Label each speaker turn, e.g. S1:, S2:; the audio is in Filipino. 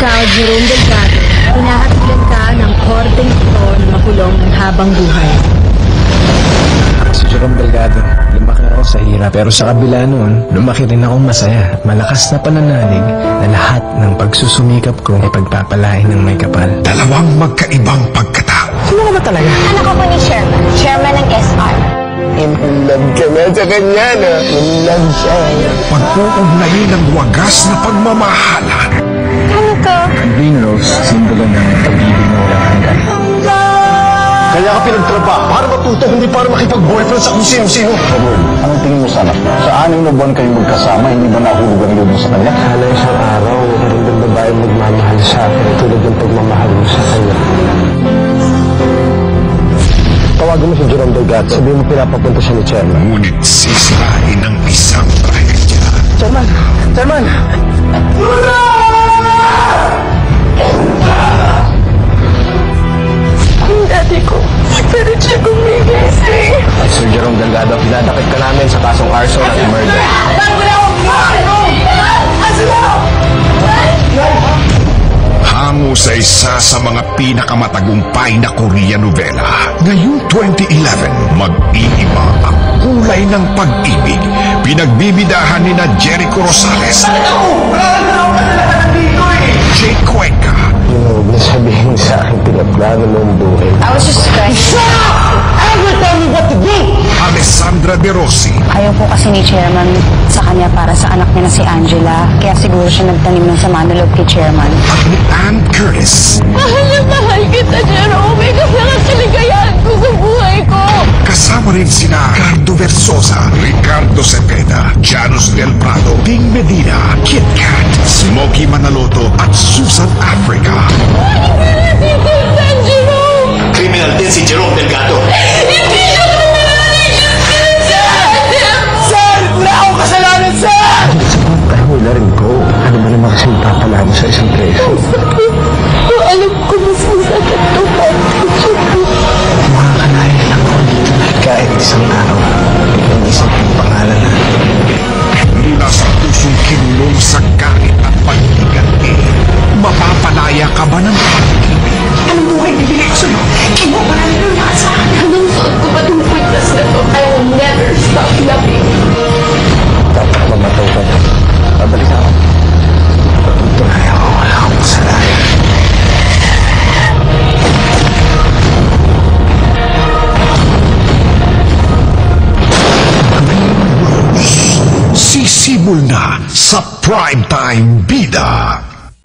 S1: Ikaw, Jerome Delgado, hinahatilan ka ng korteng ito na makulong ng habang buhay.
S2: Si Jerome Delgado, lumaki ako sa hirap pero sa kabila noon, lumaki rin akong masaya at malakas na pananalig na lahat ng pagsusumikap ko ay pagpapalain ng may kapal.
S3: Dalawang magkaibang pagkatao.
S2: Sino ka ba talaga?
S4: Anak ako ni Chairman ng SR.
S2: In love ka na sa kanya na. In love siya.
S3: Pag-uugnayin ng wagas na pagmamahalan.
S4: Kano ka?
S2: Green Rose, simbolo ng pag-ibig na walang hanggan.
S5: Kaya ka pinagtrapa para matuto, hindi para makipag-boyfriend sa kung sino-sino.
S6: Edward, anong tingin mo sa anak mo? Sa 6 na buwan kayong magkasama, hindi ba nahulog ang loob mo sa kanya?
S2: Sana isang araw, meron ng babae magmamahal sa akin tulad ng pagmamahal mo sa kanya. Tawagan mo si Jerome Delgado, sabihin mo pinapapunta siya ni Chairman.
S3: Ngunit sisirain ng isang trahedya.
S2: Chairman! Chairman!
S4: Daddy ko, pero siya gumigising.
S2: Sir Jerome Delgado, dinadakit ka namin sa kasong arson at murder.
S3: Hango sa isa sa mga pinakamatagumpay na Korean novela. Ngayong 2011, mag-iiba ang kulay ng pag-ibig. Pinagbibidahan ni na Jericho Rosales, Jake Cuenca,
S2: Huwag na sabihin sa akin pinaplano mo ang buhay.
S4: I was just trying.
S3: Alessandra De Rossi,
S4: Ayaw po kasi ni Chairman sa kanya para sa anak niya na si Angela. Kaya siguro siya nagtanim ng sama na loob kay Chairman.
S3: at ni Ann Curtis.
S4: Mahal kita, Jerome. Ikaw na ang kaligayahan ko sa buhay ko.
S3: Kasama rin sina Ricardo Versosa, Ricardo Cepeda, Janus Del Prado, Bing Medina, Kit Kat, Smokey Manaloto at Susan Africa.
S5: Criminal din si Jerome Delgado.
S4: Hindi siya kriminal!
S5: Sir! Wala akong kasalanan, sir!
S2: I will let him go. Ano ba naman kasi papala mo sa isang preso?
S4: Alam ko mas masakit to,
S2: Makakalaya lang ako dito kahit isang araw. Ang isang pangalan na.
S3: Mula sa pusong kinulong sa galit at pagtiganti, mapapalaya ka ba ng pag-ibig?
S5: Anong buhay bibili ko sa'yo? Kinuha pa namin yung lahat sa akin.
S4: Anong suot ko ba itong kwintas na to? I will never stop loving.
S2: Dapat mamataw ka na. Babalik ako. Patutunayan ko wala akong kasalanan.
S3: Sisibol na sa Primetime Bida.